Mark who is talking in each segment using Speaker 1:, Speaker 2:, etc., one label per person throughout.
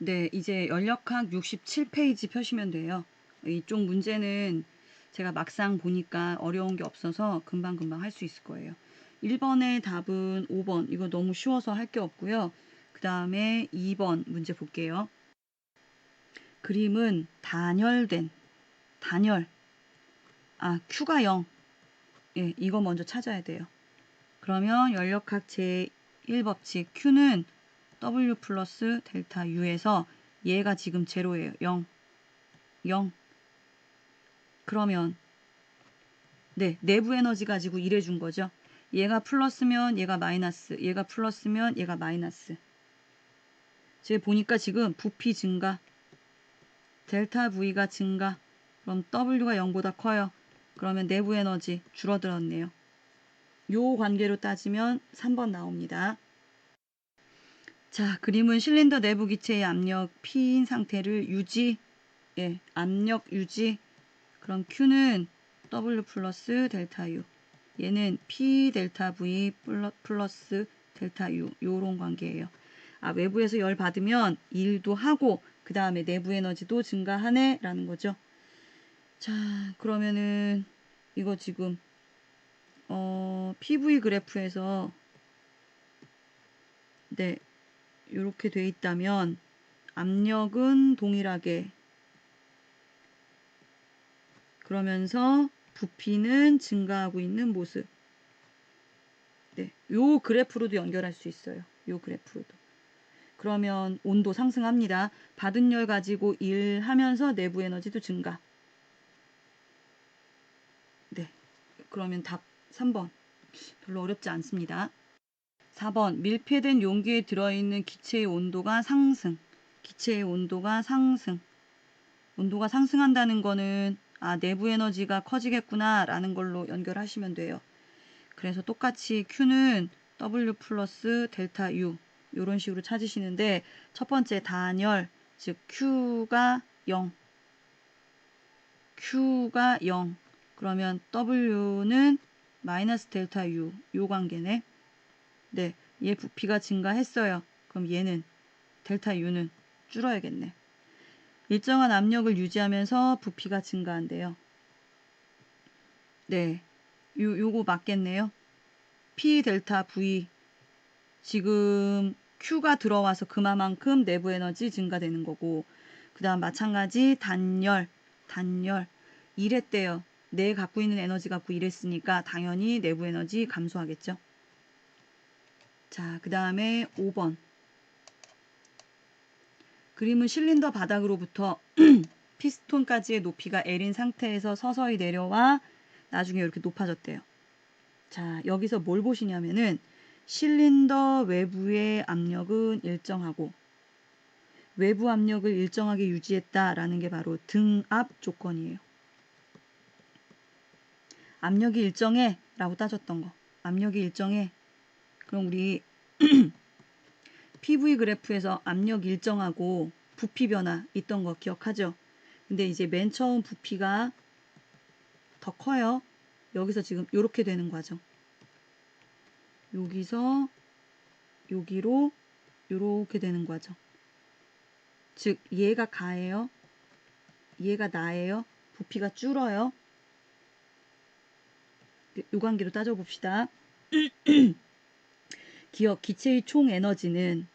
Speaker 1: 네, 이제 연력학 67페이지 펴시면 돼요. 이쪽 문제는 제가 막상 보니까 어려운 게 없어서 금방금방 할 수 있을 거예요. 1번의 답은 5번. 이거 너무 쉬워서 할 게 없고요. 그 다음에 2번 문제 볼게요. 그림은 단열. Q가 0. 예, 이거 먼저 찾아야 돼요. 그러면 연력학 제1법칙 Q는 W 플러스 델타 U에서 얘가 지금 제로예요. 0. 그러면 네, 내부 에너지 가지고 일해 준 거죠. 얘가 플러스면 얘가 마이너스, 얘가 플러스면 얘가 마이너스. 제가 보니까 지금 부피 증가, 델타 V가 증가, 그럼 W가 0보다 커요. 그러면 내부 에너지 줄어들었네요. 요 관계로 따지면 3번 나옵니다. 자, 그림은 실린더 내부 기체의 압력 P인 상태를 유지, 예, 압력 유지. 그럼 Q는 W 플러스 델타 U. 얘는 P 델타 V 플러스 델타 U. 요런 관계예요. 외부에서 열 받으면 일도 하고 그 다음에 내부 에너지도 증가하네 라는 거죠. 자, 그러면은 이거 지금 PV 그래프에서 네, 이렇게 돼 있다면 압력은 동일하게 그러면서 부피는 증가하고 있는 모습. 네, 요 그래프로도 연결할 수 있어요. 요 그래프로도. 그러면 온도 상승합니다. 받은 열 가지고 일하면서 내부 에너지도 증가. 네, 그러면 답 3번. 별로 어렵지 않습니다. 4번. 밀폐된 용기에 들어있는 기체의 온도가 상승. 기체의 온도가 상승. 온도가 상승한다는 거는 내부 에너지가 커지겠구나 라는 걸로 연결하시면 돼요. 그래서 똑같이 Q는 W 플러스 델타 U 이런 식으로 찾으시는데 첫 번째 단열 즉 Q가 0 그러면 W는 마이너스 델타 U 요 관계네. 네, 얘 부피가 증가했어요. 그럼 얘는 델타 U는 줄어야겠네. 일정한 압력을 유지하면서 부피가 증가한대요. 네, 요거 맞겠네요. P 델타 V 지금 Q가 들어와서 그만큼 내부 에너지 증가되는 거고 그 다음 마찬가지 단열 이랬대요. 내 갖고 있는 에너지 갖고 이랬으니까 당연히 내부 에너지 감소하겠죠. 자, 그 다음에 5번 그림은 실린더 바닥으로부터 피스톤까지의 높이가 L인 상태에서 서서히 내려와 나중에 이렇게 높아졌대요. 자, 여기서 뭘 보시냐면은 실린더 외부의 압력은 일정하고 외부 압력을 일정하게 유지했다라는 게 바로 등압 조건이에요. 압력이 일정해 라고 따졌던 거. 압력이 일정해. 그럼 우리 PV 그래프에서 압력 일정하고 부피 변화 있던 거 기억하죠? 근데 이제 맨 처음 부피가 더 커요. 여기서 지금 이렇게 되는 과정. 여기서 여기로 이렇게 되는 과정. 즉 얘가 가예요. 얘가 나예요. 부피가 줄어요. 이 관계로 따져봅시다. 기억 기체의 총 에너지는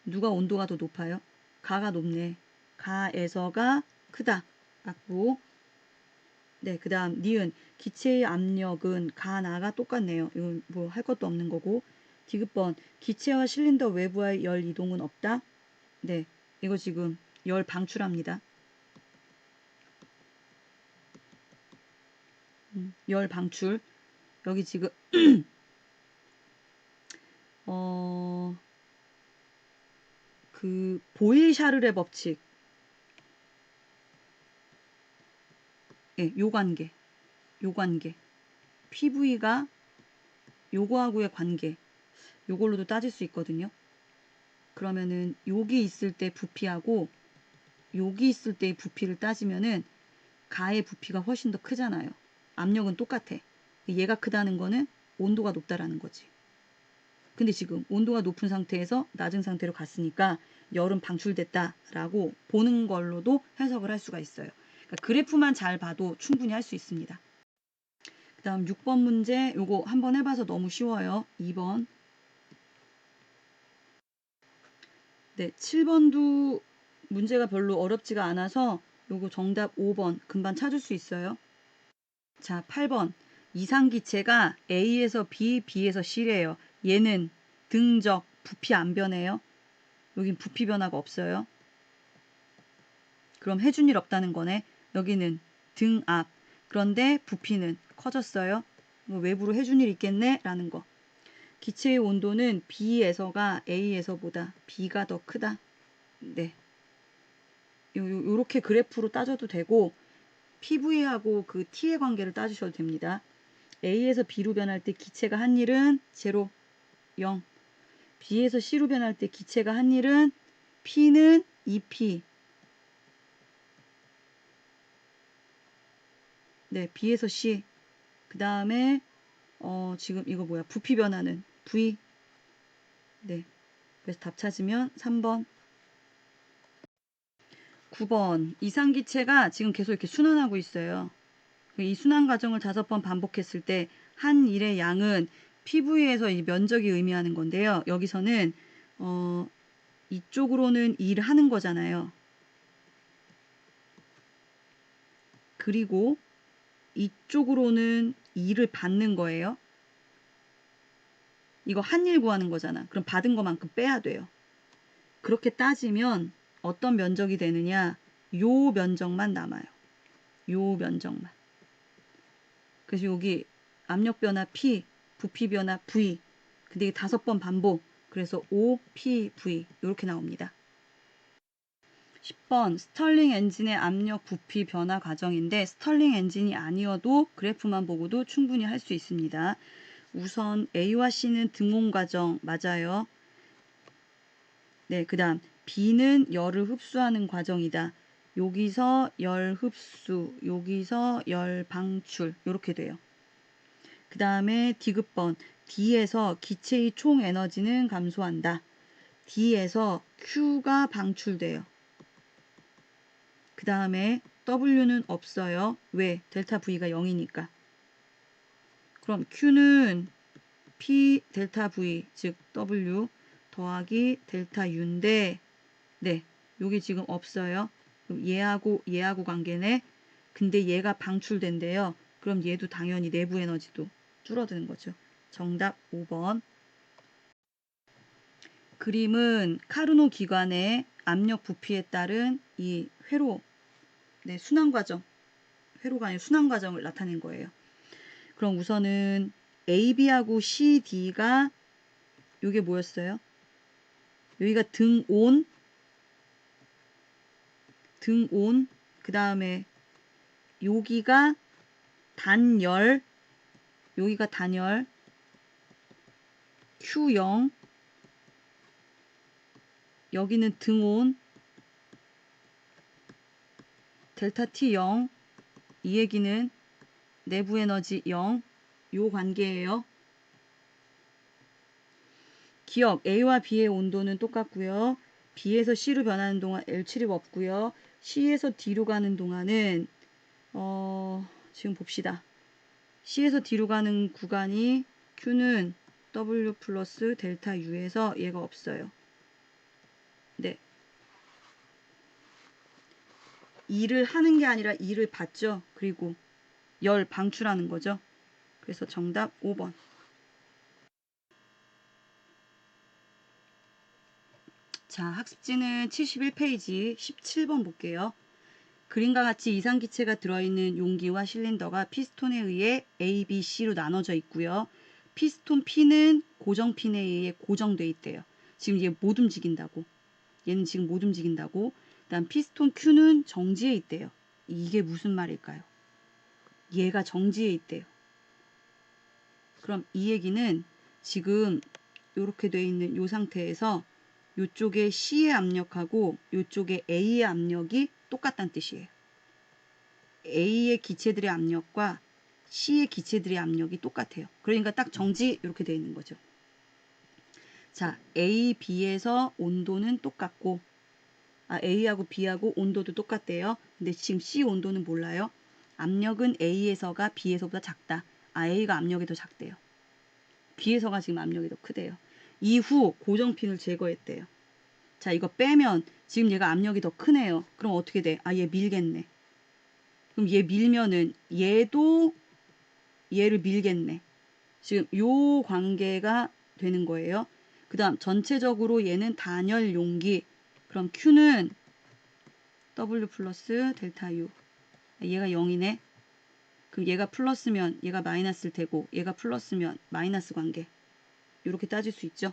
Speaker 1: 누가 온도가 더 높아요? 가가 높네. 가에서가 크다. 맞고 네, 그 다음 니은 기체의 압력은 가 나가 똑같네요. 이건 뭐 할 것도 없는 거고 디귿번 기체와 실린더 외부와의 열 이동은 없다. 네, 이거 지금 열 방출합니다. 열 방출 여기 지금 그 보일샤르의 법칙 예, 요 관계 PV가 요거하고의 관계 요걸로도 따질 수 있거든요. 그러면은 여기 있을 때 부피하고 여기 있을 때의 부피를 따지면은 가의 부피가 훨씬 더 크잖아요. 압력은 똑같아. 얘가 크다는 거는 온도가 높다라는 거지. 근데 지금 온도가 높은 상태에서 낮은 상태로 갔으니까 열은 방출됐다라고 보는 걸로도 해석을 할 수가 있어요. 그러니까 그래프만 잘 봐도 충분히 할 수 있습니다. 그 다음 6번 문제 요거 한번 해봐서 너무 쉬워요. 2번. 네, 7번도 문제가 별로 어렵지가 않아서 요거 정답 5번 금방 찾을 수 있어요. 자, 8번. 이상기체가 A에서 B, B에서 C래요. 얘는 등적, 부피 안 변해요. 여긴 부피 변화가 없어요. 그럼 해준 일 없다는 거네. 여기는 등 앞. 그런데 부피는 커졌어요. 외부로 해준 일 있겠네? 라는 거. 기체의 온도는 B에서가 A에서보다 B가 더 크다. 네. 요렇게 그래프로 따져도 되고 PV하고 그 T의 관계를 따지셔도 됩니다. A에서 B로 변할 때 기체가 한 일은 0, 0. B에서 C로 변할 때 기체가 한 일은 P는 2P. 네, B에서 C. 그 다음에 지금 이거 뭐야? 부피 변화는 V. 네. 그래서 답 찾으면 3번. 9번. 이상기체가 지금 계속 이렇게 순환하고 있어요. 이 순환 과정을 5번 반복했을 때 한 일의 양은 PV에서 이 면적이 의미하는 건데요. 여기서는 이쪽으로는 일을 하는 거잖아요. 그리고 이쪽으로는 일을 받는 거예요. 이거 한 일 구하는 거잖아. 그럼 받은 것만큼 빼야 돼요. 그렇게 따지면 어떤 면적이 되느냐? 요 면적만 남아요. 요 면적만. 그래서 여기 압력 변화 P, 부피 변화 V. 근데 이게 5번 반복. 그래서 O, P, V 이렇게 나옵니다. 10번 스털링 엔진의 압력 부피 변화 과정인데 스털링 엔진이 아니어도 그래프만 보고도 충분히 할 수 있습니다. 우선 A와 C는 등온 과정 맞아요. 네, 그 다음 B는 열을 흡수하는 과정이다. 여기서 열 흡수, 여기서 열 방출 이렇게 돼요. 그 다음에 D급번 D에서 기체의 총 에너지는 감소한다. D에서 Q가 방출돼요. 그 다음에 W는 없어요. 왜? 델타 V가 0이니까. 그럼 Q는 P 델타 V 즉 W 더하기 델타 U인데 네, 여기 지금 없어요. 그럼 얘하고 관계네. 근데 얘가 방출된대요. 그럼 얘도 당연히 내부 에너지도 줄어드는 거죠. 정답 5번. 그림은 카르노 기관의 압력 부피에 따른 이 회로, 네, 순환 과정, 회로가 아닌 순환 과정을 나타낸 거예요. 그럼 우선은 AB하고 CD가 요게 뭐였어요? 여기가 등온, 그 다음에 여기가 단열, 여기가 단열, Q0, 여기는 등온, 델타 T0, 이 얘기는 내부 에너지 0, 요 관계예요. 기억, A와 B의 온도는 똑같고요. B에서 C로 변하는 동안 L7이 없고요. C에서 D로 가는 동안은 지금 봅시다. C에서 D로 가는 구간이 Q는 W 플러스 델타 U에서 얘가 없어요. 네. 일을 하는 게 아니라 일을 받죠. 그리고 열 방출하는 거죠. 그래서 정답 5번. 자, 학습지는 71페이지 17번 볼게요. 그림과 같이 이상기체가 들어있는 용기와 실린더가 피스톤에 의해 A, B, C로 나눠져 있고요. 피스톤 P는 고정핀에 의해 고정돼 있대요. 지금 얘 못 움직인다고. 얘는 지금 못 움직인다고. 그다음 피스톤 Q는 정지해 있대요. 이게 무슨 말일까요? 얘가 정지해 있대요. 그럼 이 얘기는 지금 이렇게 돼 있는 이 상태에서 이쪽에 C의 압력하고 이쪽에 A의 압력이 똑같다는 뜻이에요. A의 기체들의 압력과 C의 기체들의 압력이 똑같아요. 그러니까 딱 정지 이렇게 돼 있는 거죠. 자, A, B에서 온도는 똑같고, A하고 B하고 온도도 똑같대요. 근데 지금 C 온도는 몰라요. 압력은 A에서가 B에서보다 작다. A가 압력이 더 작대요. B에서가 지금 압력이 더 크대요. 이후 고정핀을 제거했대요. 자, 이거 빼면 지금 얘가 압력이 더 크네요. 그럼 어떻게 돼? 얘 밀겠네. 그럼 얘 밀면은 얘도 얘를 밀겠네. 지금 요 관계가 되는 거예요. 그 다음 전체적으로 얘는 단열 용기. 그럼 Q는 W 플러스 델타 U. 얘가 0이네. 그럼 얘가 플러스면 얘가 마이너스일 테고 얘가 플러스면 마이너스 관계. 이렇게 따질 수 있죠.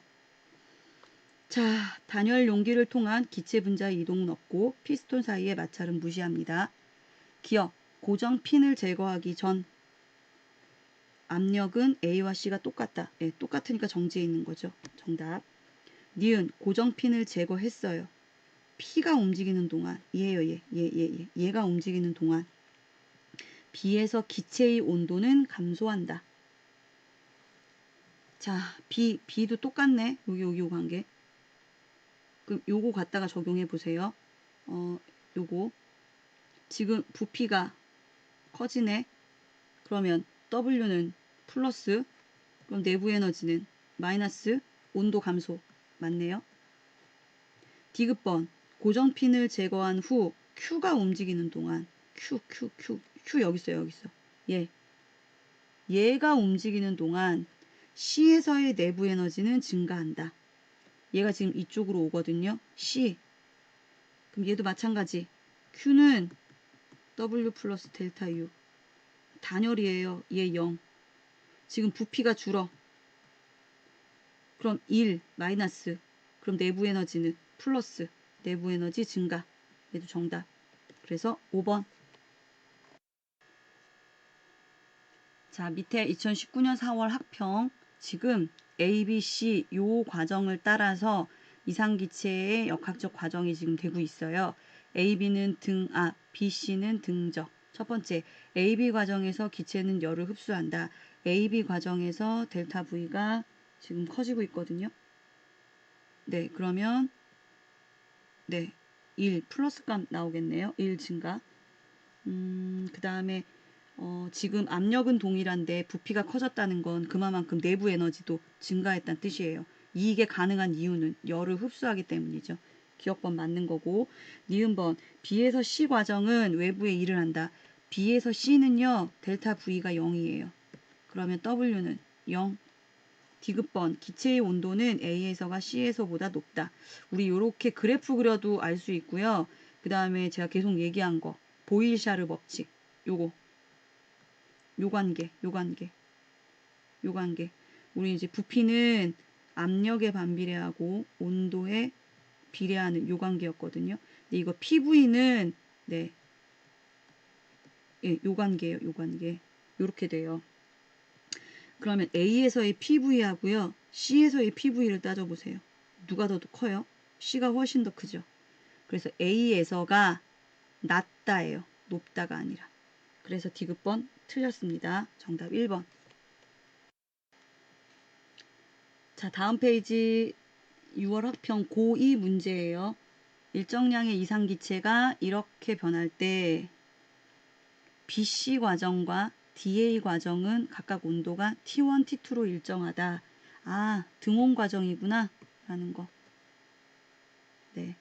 Speaker 1: 자, 단열 용기를 통한 기체 분자의 이동은 없고 피스톤 사이의 마찰은 무시합니다. 기억, 고정 핀을 제거하기 전 압력은 A와 C가 똑같다. 예, 똑같으니까 정지해 있는 거죠. 정답. 니은, 고정 핀을 제거했어요. P가 움직이는 동안, 얘가 움직이는 동안 B에서 기체의 온도는 감소한다. 자, B도 똑같네. 여기 관계. 그럼 요거 갖다가 적용해 보세요. 요거. 지금 부피가 커지네. 그러면 W는 플러스, 그럼 내부 에너지는 마이너스, 온도 감소. 맞네요. 디귿번, 고정핀을 제거한 후 Q가 움직이는 동안 Q 여기 있어요. 얘가 움직이는 동안 C에서의 내부 에너지는 증가한다. 얘가 지금 이쪽으로 오거든요. C. 그럼 얘도 마찬가지. Q는 W 플러스 델타 U. 단열이에요. 얘 0. 지금 부피가 줄어. 그럼 1 마이너스. 그럼 내부 에너지는 플러스. 내부 에너지 증가. 얘도 정답. 그래서 5번. 자, 밑에 2019년 4월 학평. 지금 A, B, C 요 과정을 따라서 이상기체의 역학적 과정이 지금 되고 있어요. A, B는 등압, B, C는 등적. 첫 번째, A, B 과정에서 기체는 열을 흡수한다. A, B 과정에서 델타 V가 지금 커지고 있거든요. 네, 그러면 1 플러스 값 나오겠네요. 1 증가. 그 다음에 지금 압력은 동일한데 부피가 커졌다는 건 그만큼 내부 에너지도 증가했다는 뜻이에요. 이게 가능한 이유는 열을 흡수하기 때문이죠. 기억번 맞는 거고. 니은번, B에서 C 과정은 외부에 일을 한다. B에서 C는요, 델타 V가 0이에요. 그러면 W는 0. 디귿번, 기체의 온도는 A에서가 C에서보다 높다. 우리 이렇게 그래프 그려도 알 수 있고요. 그 다음에 제가 계속 얘기한 거, 보일샤르 법칙, 요 관계. 우리 이제 부피는 압력에 반비례하고 온도에 비례하는 요 관계였거든요. 근데 이거 PV는 요 관계예요. 요 관계. 요렇게 돼요. 그러면 A에서의 PV하고요. C에서의 PV를 따져보세요. 누가 더 커요? C가 훨씬 더 크죠. 그래서 A에서가 낮다예요. 높다가 아니라. 그래서 디귿번 틀렸습니다. 정답 1번. 자, 다음 페이지 6월 학평 고2 문제예요. 일정량의 이상기체가 이렇게 변할 때 BC 과정과 DA 과정은 각각 온도가 T1, T2로 일정하다. 등온 과정이구나 라는 거. 네.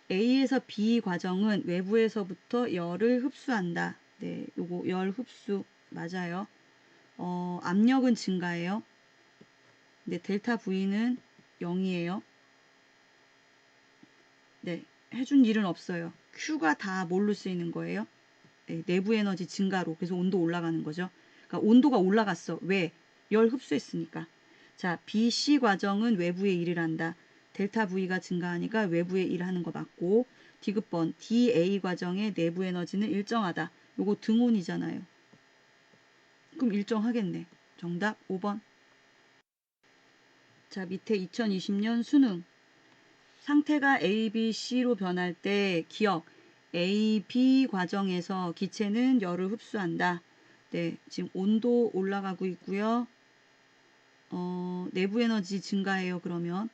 Speaker 1: A에서 B 과정은 외부에서부터 열을 흡수한다. 네, 요거 열 흡수 맞아요. 압력은 증가해요. 네, 델타 V는 0이에요. 네, 해준 일은 없어요. Q가 다 뭘로 쓰이는 거예요? 네, 내부 에너지 증가로. 그래서 온도 올라가는 거죠. 그러니까 온도가 올라갔어. 왜? 열 흡수했으니까. 자, BC 과정은 외부에 일을 한다. 델타 V가 증가하니까 외부에 일하는 거 맞고, 디귿번 DA 과정의 내부 에너지는 일정하다. 요거 등온이잖아요. 그럼 일정하겠네. 정답 5번. 자, 밑에 2020년 수능. 상태가 A, B, C로 변할 때 기억. A, B 과정에서 기체는 열을 흡수한다. 네, 지금 온도 올라가고 있고요. 내부 에너지 증가해요. 그러면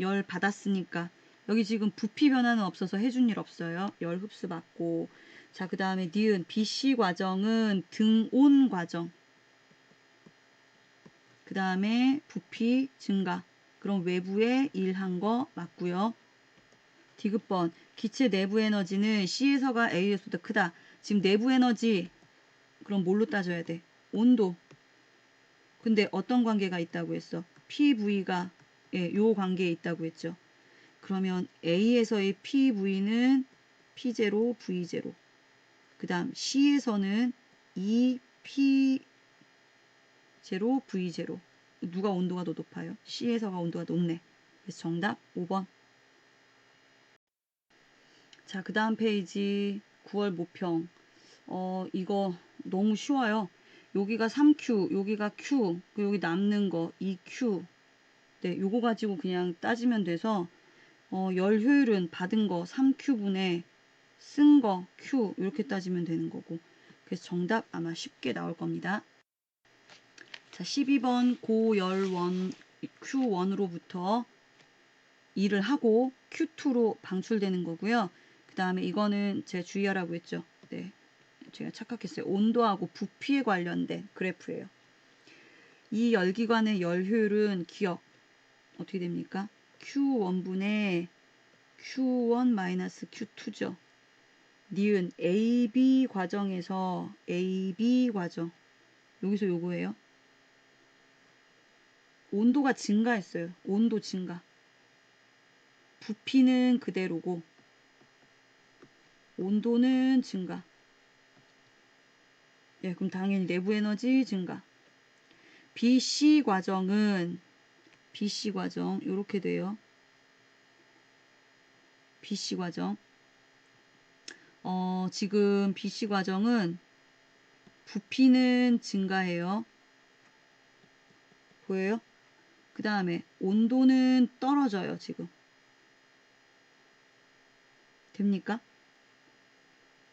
Speaker 1: 열 받았으니까 여기 지금 부피 변화는 없어서 해준 일 없어요. 열 흡수 받고. 자, 그 다음에 니은 BC 과정은 등온 과정. 그 다음에 부피 증가. 그럼 외부에 일한 거 맞고요. 디귿번 기체 내부 에너지는 C에서가 A에서보다 크다. 지금 내부 에너지 그럼 뭘로 따져야 돼? 온도. 근데 어떤 관계가 있다고 했어? PV가 요 관계에 있다고 했죠. 그러면 A에서의 PV는 P0, V0. 그 다음 C에서는 EP0, V0. 누가 온도가 더 높아요? C에서가 온도가 높네. 그래서 정답 5번. 자, 그 다음 페이지 9월 모평. 이거 너무 쉬워요. 여기가 3Q, 여기가 Q, 여기 남는 거 2Q. 네, 요거 가지고 그냥 따지면 돼서 열 효율은 받은 거 3Q분의 쓴 거 Q 이렇게 따지면 되는 거고. 그래서 정답 아마 쉽게 나올 겁니다. 자, 12번 고열원 Q1으로부터 일을 하고 Q2로 방출되는 거고요. 그 다음에 이거는 제가 주의하라고 했죠. 네, 제가 착각했어요. 온도하고 부피에 관련된 그래프예요. 이 열기관의 열 효율은 기억 어떻게 됩니까? Q1분의 Q1-Q2죠. 니은 AB 과정에서 AB 과정 여기서 요거예요. 온도가 증가했어요. 온도 증가. 부피는 그대로고 온도는 증가. 예, 그럼 당연히 내부 에너지 증가. BC 과정은 BC 과정 이렇게 돼요. BC 과정. 지금 BC 과정은 부피는 증가해요. 보여요? 그 다음에 온도는 떨어져요, 지금. 됩니까?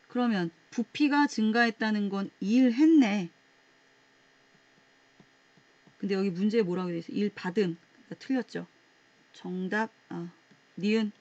Speaker 1: 그러면 부피가 증가했다는 건 일했네. 근데 여기 문제에 뭐라고 되어 있어요? 일 받음. 그러니까 틀렸죠. 정답, 니은